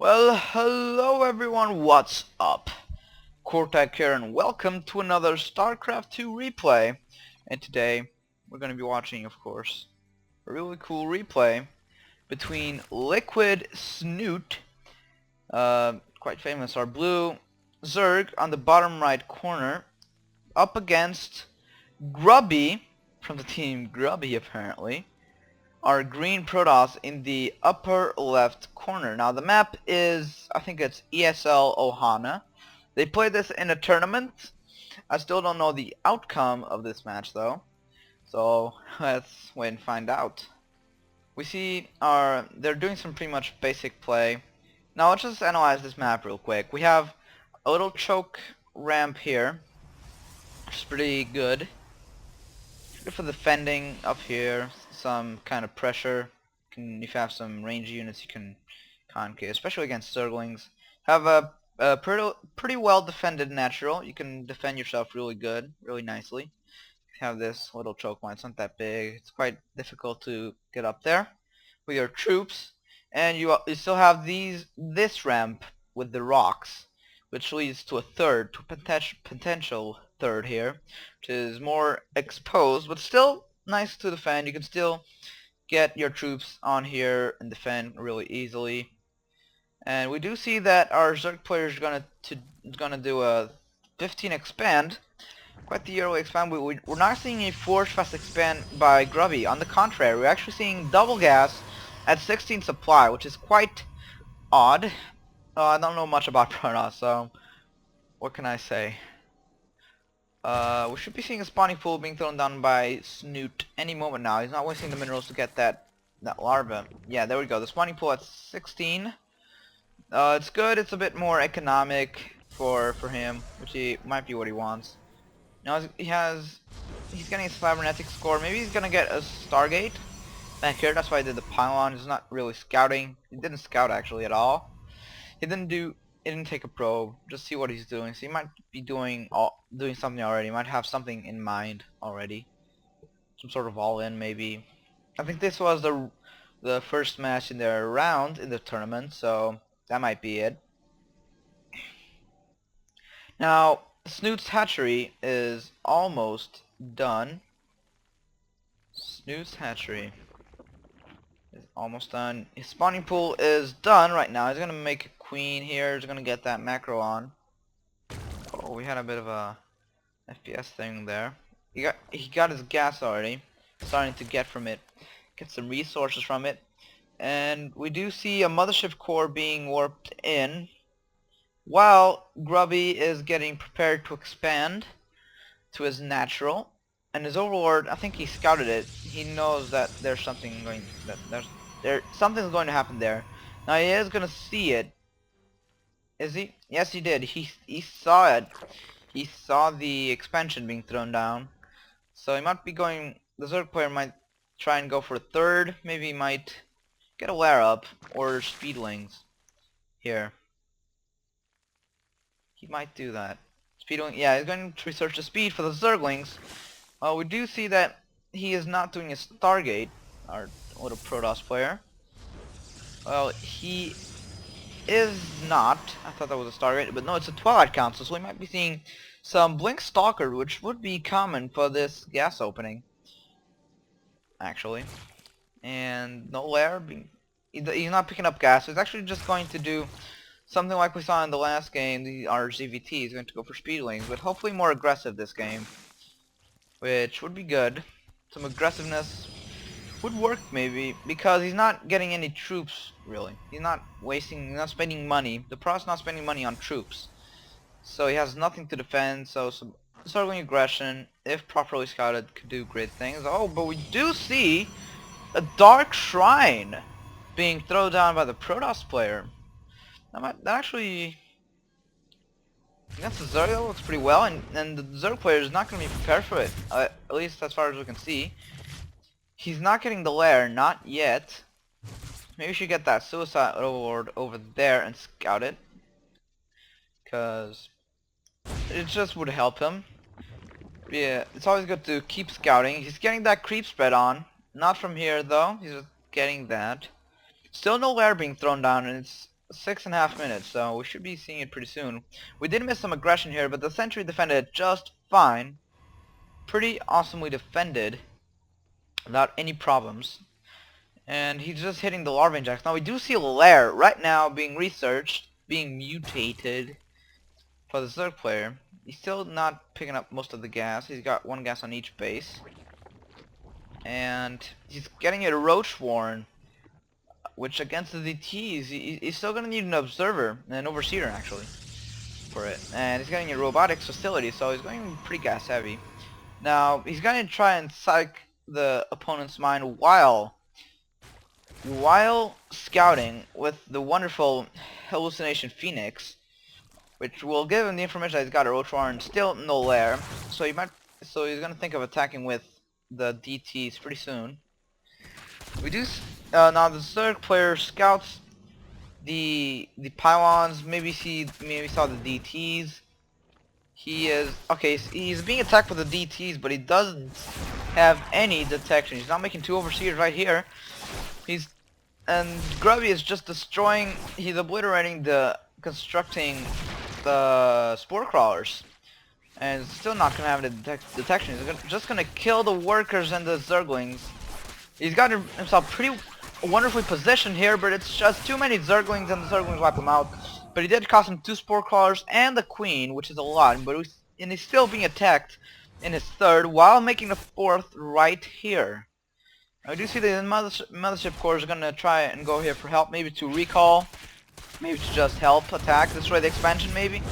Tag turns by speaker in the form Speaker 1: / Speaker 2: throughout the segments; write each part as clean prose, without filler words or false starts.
Speaker 1: Well, hello everyone, what's up? Cortec here and welcome to another Starcraft 2 replay. And today, we're going to be watching, of course, a really cool replay between LiquidSnute, quite famous, our blue Zerg on the bottom right corner, up against Grubby, from the team Grubby apparently, our green Protoss in the upper left corner. Now the map is, I think it's ESL Ohana. They played this in a tournament. I still don't know the outcome of this match though. So let's wait and find out. We see they're doing some pretty much basic play. Now let's just analyze this map real quick. We have a little choke ramp here, which is pretty good. Good for defending up here, some kind of pressure. If you have some range units you can concave, especially against Zerglings. Have a pretty well defended natural. You can defend yourself really good, really nicely. You have this little choke line, it's not that big. It's quite difficult to get up there with your troops. And you still have this ramp with the rocks, which leads to a third, to potential third here, which is more exposed, but still nice to defend. You can still get your troops on here and defend really easily. And we do see that our Zerg player is gonna do a 15 expand, quite the early expand. We're not seeing a force fast expand by Grubby. On the contrary, we're actually seeing double gas at 16 supply, which is quite odd. I don't know much about Protoss, so what can I say? We should be seeing a spawning pool being thrown down by Snute any moment now. He's not wasting the minerals to get that larva. Yeah, there we go. The spawning pool at 16. It's good. It's a bit more economic for him, which might be what he wants. Now he's getting a cybernetic score. Maybe he's gonna get a Stargate back here. That's why I did the pylon. He's not really scouting. He didn't scout actually at all. He didn't take a probe. Just see what he's doing. So he might be doing something already. He might have something in mind already. Some sort of all-in maybe. I think this was the first match in their round in the tournament, so that might be it. Now Snoot's hatchery is almost done. Snoot's hatchery is almost done. His spawning pool is done right now. He's gonna make a queen here. He's gonna get that macro on. Oh, we had a bit of a FPS thing there. He got his gas already. Starting to get some resources from it. And we do see a mothership core being warped in, while Grubby is getting prepared to expand to his natural. And his overlord, I think he scouted it. He knows that there's something something's going to happen there. Now he is gonna see it. Is he? Yes, he did. He saw it. He saw the expansion being thrown down. So he might be going. The Zerg player might try and go for a third. Maybe he might get a lair up or speedlings here. He might do that. Speedling. Yeah, he's going to research the speed for the Zerglings. We do see that he is not doing a Stargate, our little Protoss player. Well, he is not. I thought that was a Stargate, but no, it's a Twilight Council, so we might be seeing some Blink Stalker, which would be common for this gas opening, actually. And no lair. He's not picking up gas, so he's actually just going to do something like we saw in the last game. Our ZvT is going to go for speedlings, but hopefully more aggressive this game, which would be good. Some aggressiveness would work maybe, because he's not getting any troops really. He's not spending money. The Pro's not spending money on troops, so he has nothing to defend. So some Zergling aggression, if properly scouted, could do great things. Oh, but we do see a Dark Shrine being thrown down by the Protoss player. That actually, against the Zerg, that looks pretty well, and the Zerg player is not going to be prepared for it, at least as far as we can see. He's not getting the lair, not yet. Maybe we should get that Suicide Overlord over there and scout it, because it just would help him. Yeah, it's always good to keep scouting. He's getting that creep spread on. Not from here though, he's just getting that. Still no lair being thrown down, and 6.5 minutes, so we should be seeing it pretty soon. We did miss some aggression here, but the sentry defended it just fine. Pretty awesomely defended without any problems. And he's just hitting the larva injects. Now we do see a lair right now being researched, being mutated for the Zerg player. He's still not picking up most of the gas. He's got one gas on each base. And he's getting a Roach Warren, which against the DTs, he's still going to need an observer, an overseer actually, for it. And he's getting a robotics facility, so he's going pretty gas heavy. Now, he's going to try and psych the opponent's mind while scouting with the wonderful hallucination Phoenix, which will give him the information that he's got a Roach Warren, still no lair. So he's going to think of attacking with the DTs pretty soon. We do now the Zerg player scouts the pylons, maybe saw the DTs. He is okay. He's being attacked with the DTs, but he doesn't have any detection. He's not making two overseers right here. And Grubby is just destroying. He's obliterating constructing the spore crawlers, and still not gonna have the detection. He's just gonna kill the workers and the Zerglings. He's got himself pretty wonderfully positioned here, but it's just too many Zerglings, and the Zerglings wipe him out. But he did cost him 2 spore crawlers and the queen, which is a lot. But he's still being attacked in his third, while making the fourth right here. I do see the mothership core is gonna try and go here for help, maybe to recall, maybe to just help attack, destroy the expansion, maybe.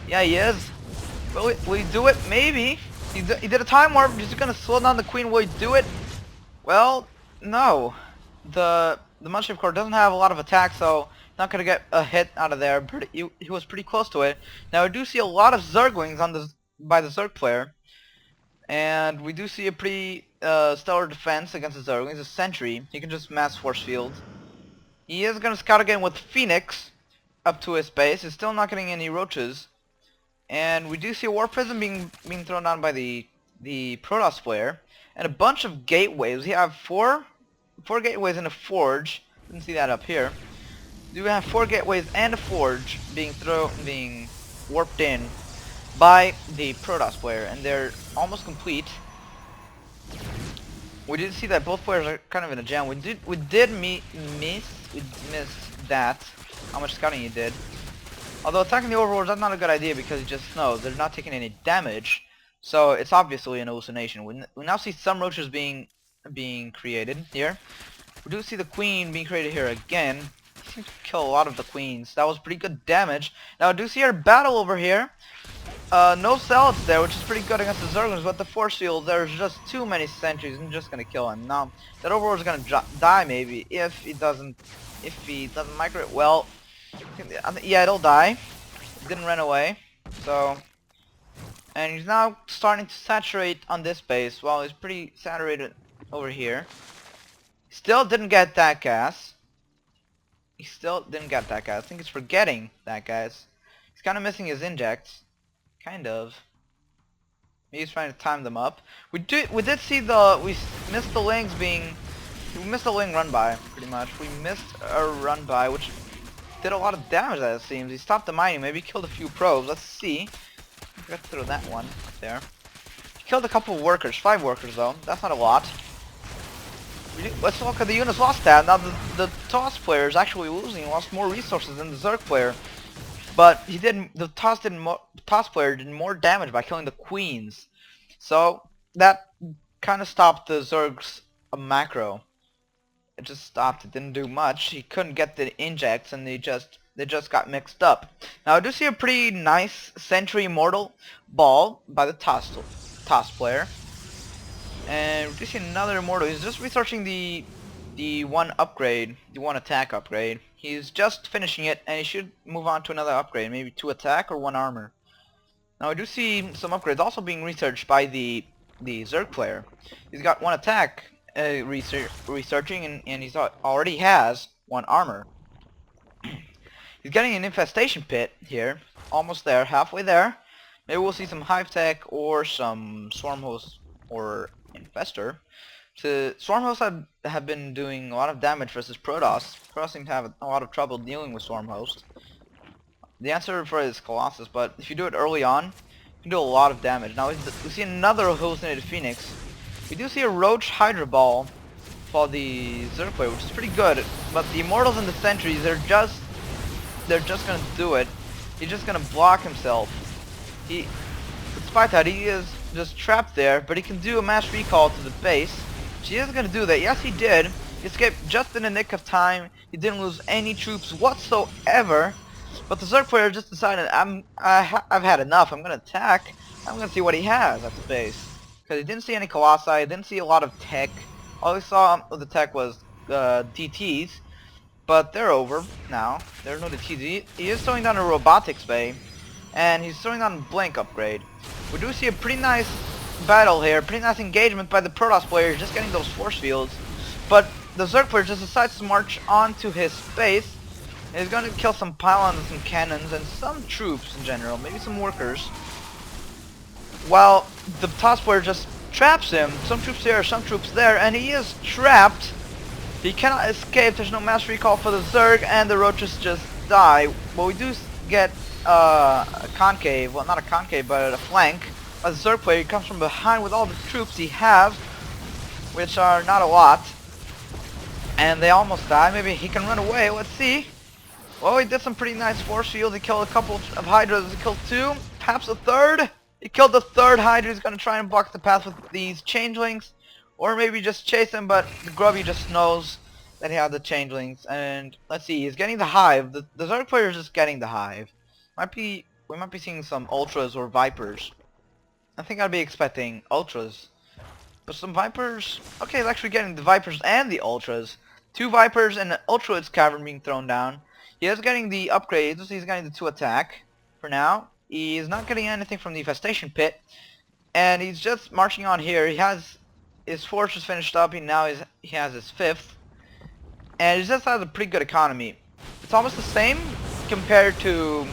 Speaker 1: Yeah, he is. Will he do it? Maybe. He did a time warp. He's gonna slow down the queen. Will he do it? Well, no. The mothership core doesn't have a lot of attack, so not gonna get a hit out of there. He was pretty close to it. Now I do see a lot of Zerglings by the Zerg player, and we do see a pretty stellar defense against the Zerglings. A sentry. He can just mass force field. He is gonna scout again with Phoenix up to his base. He's still not getting any roaches, and we do see a War Prism being thrown down by the Protoss player, and a bunch of gateways. We have four gateways and a forge. Didn't see that up here. Do we have 4 gateways and a forge being warped in by the Protoss player, and they're almost complete. We did see that both players are kind of in a jam. We did miss that, how much scouting he did. Although attacking the overlords, that's not a good idea because he just knows they're not taking any damage, so it's obviously an hallucination. We now see some roaches being created here. We do see the queen being created here again. He seems to kill a lot of the queens. That was pretty good damage. Now I do see our battle over here. No zealots there, which is pretty good against the Zerglings, but the force field, there's just too many sentries. I'm just gonna kill him. Now that overlord is gonna die maybe if he doesn't migrate well. Yeah, it'll die. It didn't run away. So, and he's now starting to saturate on this base. Well, he's pretty saturated over here. Still didn't get that gas. He still didn't get that gas. I think he's forgetting that gas. He's kind of missing his injects. Kind of. Maybe he's trying to time them up. We missed the lings we missed a ling run by, pretty much. We missed a run by, which did a lot of damage, as it seems. He stopped the mining, maybe killed a few probes. Let's see. I forgot to throw that one there. He killed a couple of workers, 5 workers though. That's not a lot. Let's look at the units lost stat. Now the TOS player is actually losing. He lost more resources than the Zerg player. But the TOS player did more damage by killing the queens. So that kind of stopped the Zerg's macro. It just stopped. It didn't do much. He couldn't get the injects, and they just got mixed up. Now I do see a pretty nice Sentry Immortal ball by the TOS player. And we do see another Immortal. He's just researching the one upgrade, the one attack upgrade. He's just finishing it, and he should move on to another upgrade, maybe 2 attack or 1 armor. Now I do see some upgrades also being researched by the Zerg player. He's got 1 attack researching, and he's already has 1 armor. He's getting an infestation pit here, almost there, halfway there. Maybe we'll see some hive tech or some swarm host or infestor. Swarm hosts have been doing a lot of damage versus Protoss. Protoss seem to have a lot of trouble dealing with Swarm hosts. The answer for it is Colossus, but if you do it early on, you can do a lot of damage. Now we see another hallucinated Phoenix. We do see a Roach Hydra Ball for the Zerg player, which is pretty good. But the Immortals and the Sentries, they're just gonna do it. He's just gonna block himself. Despite that, he is just trapped there, but he can do a mass recall to the base. She is gonna do that. Yes, he did. He escaped just in the nick of time. He didn't lose any troops whatsoever. But the Zerg player just decided, I've had enough. I'm gonna attack. I'm gonna see what he has at the base, because he didn't see any Colossi. Didn't see a lot of tech. All he saw of the tech was DTs. But they're over now. There's no DTs. He is throwing down a robotics bay, and he's throwing down a blink upgrade. We do see a pretty nice battle here, pretty nice engagement by the Protoss player, just getting those force fields. But the Zerg player just decides to march onto his base. He's going to kill some pylons and some cannons and some troops in general, maybe some workers. While the Protoss player just traps him. Some troops here, some troops there, and he is trapped. He cannot escape. There's no mass recall for the Zerg, and the roaches just die. Well, we do get a concave, well, not a concave, but a flank. A Zerg player comes from behind with all the troops he has, which are not a lot. And they almost die. Maybe he can run away. Let's see. Well, he did some pretty nice force fields. He killed a couple of Hydras. He killed two, perhaps a third. He killed the third Hydra. He's going to try and block the path with these changelings. Or maybe just chase him, but the Grubby just knows that he has the changelings. And let's see, he's getting the hive. The Zerg player is just getting the hive. We might be seeing some ultras or vipers. I think I'd be expecting ultras. But some vipers. Okay, he's actually getting the vipers and the ultras. Two vipers and an ultra cavern being thrown down. He is getting the upgrades. He's getting the 2 attack for now. He's not getting anything from the infestation pit. And he's just marching on here. He has his fortress finished up. He has his 5th. And he just has a pretty good economy. It's almost the same compared to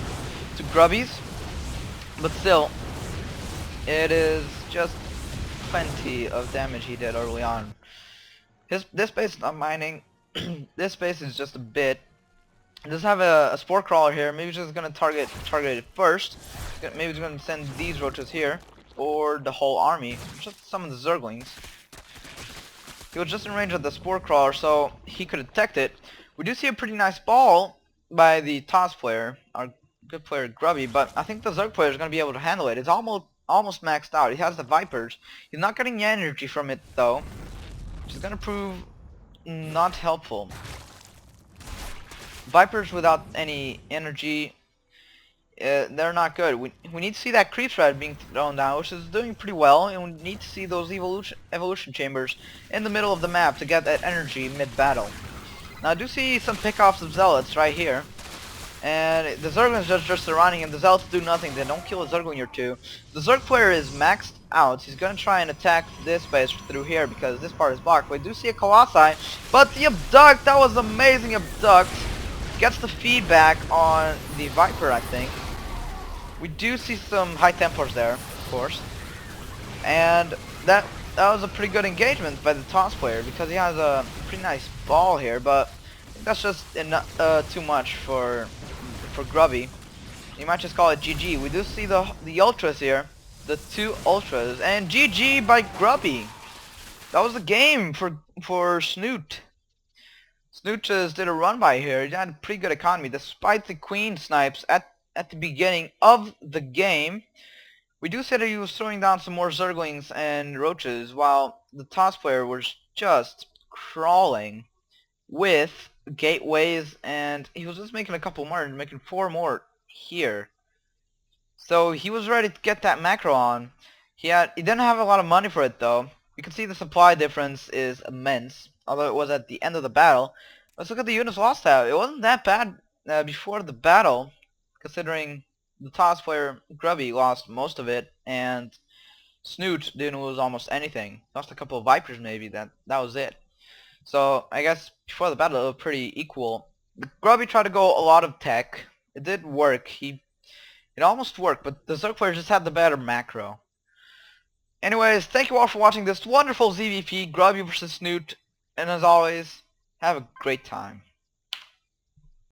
Speaker 1: Grubby's. But still, it is just plenty of damage he did early on. This base is not mining. This base is just a bit. He does have a spore crawler here. Maybe he's just gonna target it first. Maybe he's gonna send these roaches here, or the whole army. Just some of the Zerglings. He was just in range of the spore crawler, so he could detect it. We do see a pretty nice ball by the Toss player, our good player Grubby, but I think the Zerg player is gonna be able to handle it. It's almost maxed out. He has the Vipers. He's not getting the energy from it though, which is gonna prove not helpful. Vipers without any energy, they're not good. We need to see that creep thread being thrown down, which is doing pretty well, and we need to see those evolution chambers in the middle of the map to get that energy mid-battle. Now I do see some pickoffs of zealots right here, and the Zerglings just surrounding him. The zealots do nothing. They don't kill a Zergling or two. The Zerg player is maxed out. He's gonna try and attack this base through here because this part is blocked. We do see a Colossi, but the abduct, that was amazing abduct. Gets the feedback on the Viper, I think. We do see some High Templars there, of course. And that was a pretty good engagement by the Toss player because he has a pretty nice ball here, but I think that's just too much for Grubby. You might just call it GG. We do see the Ultras here, the 2 Ultras, and GG by Grubby. That was the game for Snute. Snute just did a run by here. He had a pretty good economy despite the Queen snipes at the beginning of the game. We do say that he was throwing down some more Zerglings and Roaches while the Toss player was just crawling with gateways, and he was just making a couple more and making 4 more here. So he was ready to get that macro on. He didn't have a lot of money for it though. You can see the supply difference is immense, although it was at the end of the battle. Let's look at the units lost out. It wasn't that bad before the battle, considering the Toss player Grubby lost most of it, and Snute didn't lose almost anything. Lost a couple of Vipers maybe, that was it. So I guess before the battle it was pretty equal. Grubby tried to go a lot of tech. It did work. It almost worked, but the Zerg player just had the better macro. Anyways, thank you all for watching this wonderful ZvP Grubby vs Snute, and as always, have a great time.